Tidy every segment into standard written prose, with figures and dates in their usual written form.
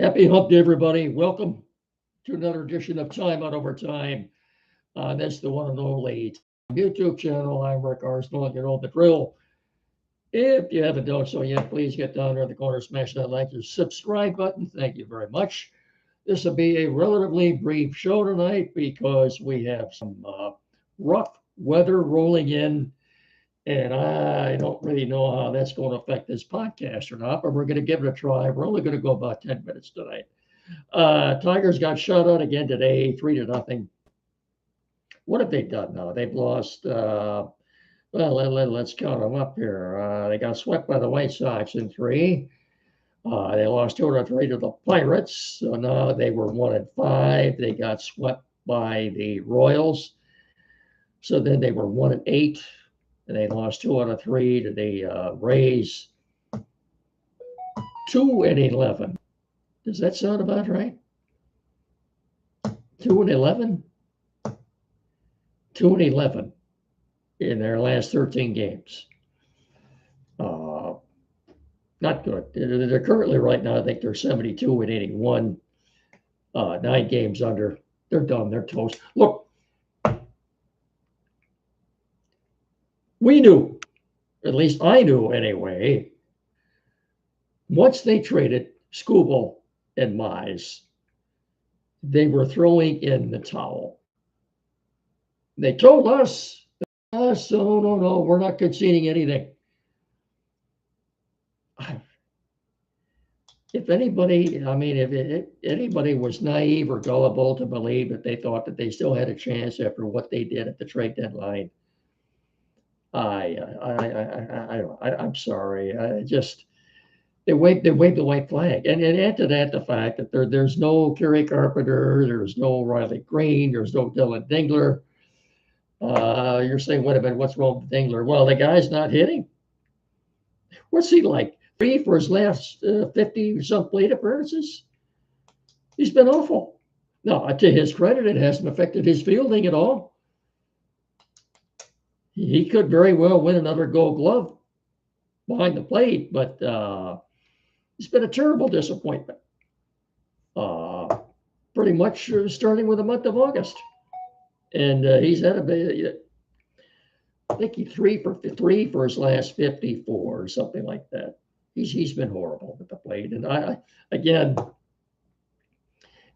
Happy hump day, everybody. Welcome to another edition of Time Out Over Time. That's the one and only YouTube channel. I'm Rick Arsenal. You know the drill. If you haven't done so yet, please get down there in the corner, smash that like and subscribe button. Thank you very much. This will be a relatively brief show tonight because we have some rough weather rolling in, and I don't really know how that's going to affect this podcast or not, but we're going to give it a try. We're only going to go about 10 minutes tonight. Tigers got shut out again today, 3-0. What have they done now? They've lost, well, let's count them up here. They got swept by the White Sox in 3. They lost 2-3 to the Pirates. So now they were 1-5. They got swept by the Royals. So then they were 1-8. And they lost 2-3 to the Rays. 2-11. Does that sound about right? 2-11? 2-11 in their last 13 games. Not good. They're currently right now, I think they're 72-81. 9 games under. They're done. They're toast. Look, we knew, at least I knew anyway, once they traded Skubal and Mize, they were throwing in the towel. They told us, oh, no, we're not conceding anything. If anybody, if anybody was naive or gullible to believe that they thought that they still had a chance after what they did at the trade deadline, I'm sorry. They waved the white flag, and add to that the fact that there's no Kerry Carpenter, there's no Riley Green, there's no Dylan Dingler. You're saying, wait a minute, what's wrong with Dingler? Well, the guy's not hitting. What's he like? 3 for his last 50-some plate appearances? He's been awful. Now, to his credit, it hasn't affected his fielding at all. He could very well win another Gold Glove behind the plate, but it's been a terrible disappointment. Pretty much starting with the month of August. And he's had I think he 3 for his last 54 or something like that. He's been horrible at the plate. And again,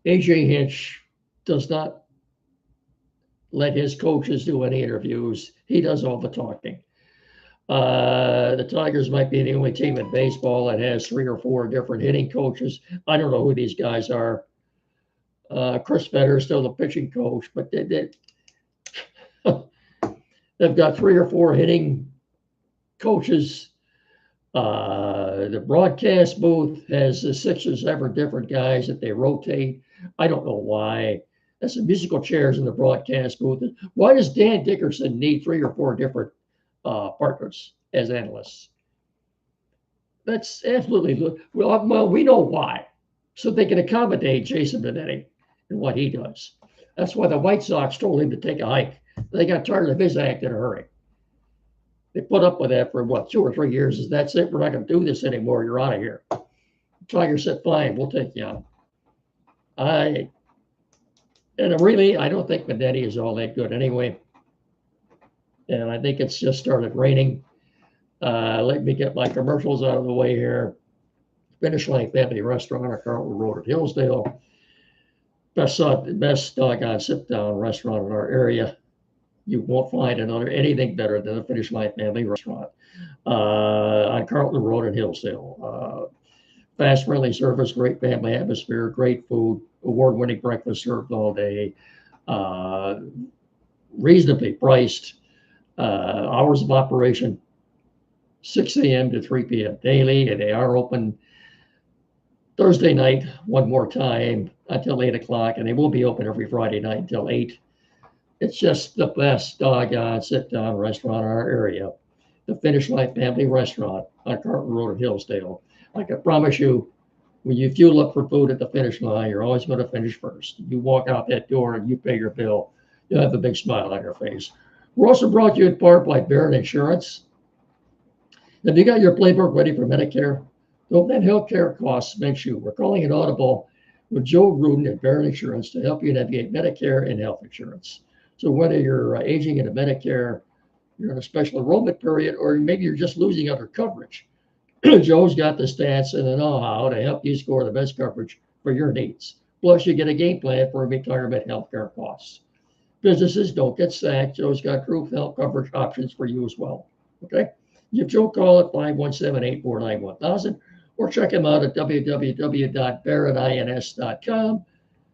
AJ Hinch does not let his coaches do any interviews. He does all the talking. The Tigers might be the only team in baseball that has 3 or 4 different hitting coaches. I don't know who these guys are. Chris Fetter is still the pitching coach, but they've got 3 or 4 hitting coaches. The broadcast booth has 6 or 7 different guys that they rotate. I don't know why. That's the musical chairs in the broadcast booth. Why does Dan Dickerson need 3 or 4 different partners as analysts? That's absolutely well. We know why, so they can accommodate Jason Benetti and what he does. That's why the White Sox told him to take a hike. They got tired of his act in a hurry. They put up with that for 2 or 3 years. That's it. We're not going to do this anymore. You're out of here. Tiger said, "Fine, we'll take you on." I don't think Benetti is all that good anyway. And I think it's just started raining. Let me get my commercials out of the way here. Finish Line Family Restaurant on Carlton Road at Hillsdale. Best doggone sit-down restaurant in our area. You won't find anything better than the Finish Line Family Restaurant on Carlton Road in Hillsdale. Fast, friendly service, great family atmosphere, great food, award-winning breakfast served all day, reasonably priced. Hours of operation, 6 a.m. to 3 p.m. daily, and they are open Thursday night one more time until 8 o'clock, and they will be open every Friday night until 8. It's just the best doggone sit-down restaurant in our area, the Finish Line Family Restaurant on Carlton Road in Hillsdale. I can promise you, if you look for food at the Finish Line, you're always going to finish first. You walk out that door and you pay your bill, you'll have a big smile on your face. We're also brought to you in part by Barron Insurance. Have you got your playbook ready for Medicare? Don't let healthcare costs mince you. We're calling it audible with Joe Rudin at Barrett Insurance to help you navigate Medicare and health insurance. So whether you're aging into Medicare, you're in a special enrollment period, or maybe you're just losing other coverage, Joe's got the stats and the know-how to help you score the best coverage for your needs. Plus, you get a game plan for retirement healthcare costs. Businesses don't get sacked. Joe's got group health coverage options for you as well. Okay? Give Joe a call at 517-849-1000 or check him out at www.barrettins.com.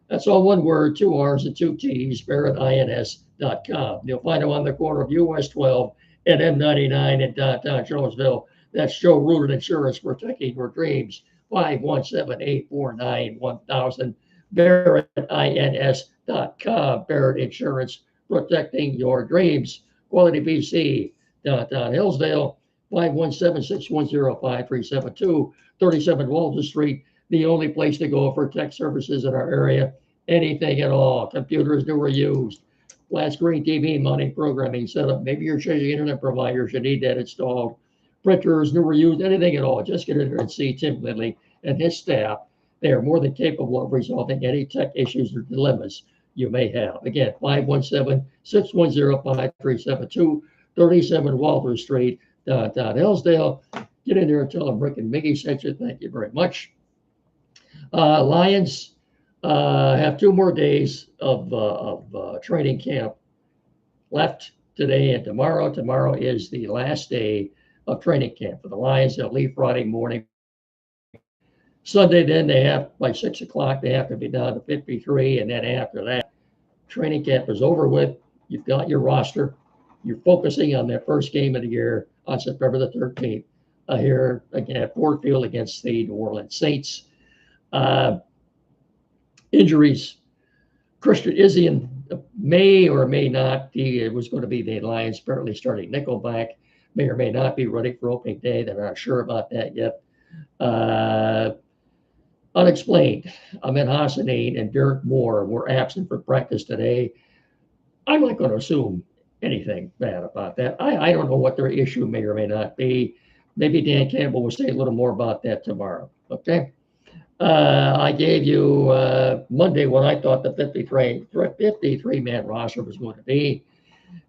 That's all one word, 2 R's and 2 T's, barrettins.com. You'll find him on the corner of US 12 and M99 in downtown Jonesville. That's Joe Rudin Insurance, protecting your dreams. 517-849-1000, barrettins.com. Barrett Insurance, protecting your dreams. Quality BC, downtown Hillsdale, 517-610-5372, 37 Walter Street. The only place to go for tech services in our area. Anything at all. Computers, new or used. Flat screen TV, mounting, programming, setup. Maybe you're changing internet providers. You need that installed. Printers, new or used, anything at all. Just get in there and see Tim Lindley and his staff. They are more than capable of resolving any tech issues or dilemmas you may have. Again, 517-610-5372, 37 Walter Street, downtown Hillsdale. Get in there and tell them Rick and Mickey sent you. Thank you very much. Lions have 2 more days of training camp left today and tomorrow. Tomorrow is the last day of training camp for the Lions. They'll leave Friday morning. Sunday, then they have, by 6 o'clock, they have to be down to 53. And then after that, training camp is over with. You've got your roster. You're focusing on that first game of the year on September the 13th here again at Ford Field against the New Orleans Saints. Injuries. Christian Izzian may or may not be, it was going to be the Lions apparently starting nickelback, may or may not be ready for opening day. They're not sure about that yet. Unexplained. Ahmed Hassanin and Derek Moore were absent for practice today. I'm not going to assume anything bad about that. I don't know what their issue may or may not be. Maybe Dan Campbell will say a little more about that tomorrow. Okay. I gave you Monday what I thought the 53-man roster was going to be.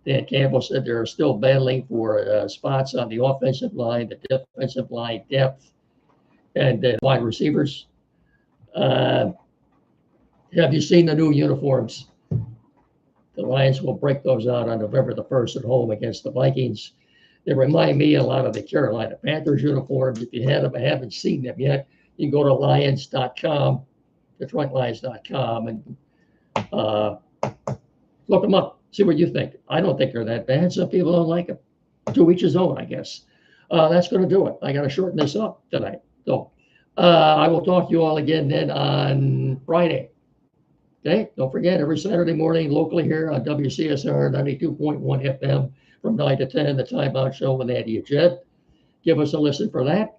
Dan Campbell said they're still battling for spots on the offensive line, the defensive line depth, and wide receivers. Have you seen the new uniforms? The Lions will break those out on November the 1st at home against the Vikings. They remind me a lot of the Carolina Panthers uniforms. If you haven't seen them yet, you can go to lions.com, DetroitLions.com, and look them up. See what you think. I don't think they're that bad. Some people don't like them. To each his own, I guess. That's going to do it. I got to shorten this up tonight. So I will talk to you all again then on Friday. Okay? Don't forget, every Saturday morning locally here on WCSR 92.1 FM from 9 to 10, the Time Out Show with Andy and Jed. Give us a listen for that.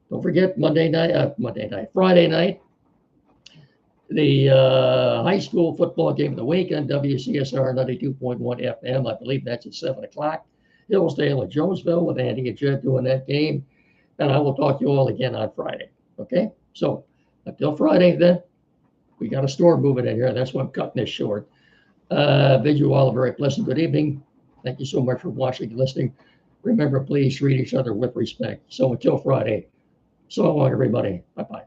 Don't forget, Friday night, the high school football game of the week on WCSR 92.1 FM. I believe that's at 7 o'clock. Hillsdale and Jonesville with Andy and Jed doing that game. And I will talk to you all again on Friday. Okay? So until Friday, then, we got a storm moving in here. That's why I'm cutting this short. Bid you all a very pleasant good evening. Thank you so much for watching and listening. Remember, please treat each other with respect. So until Friday, so long, everybody. Bye-bye.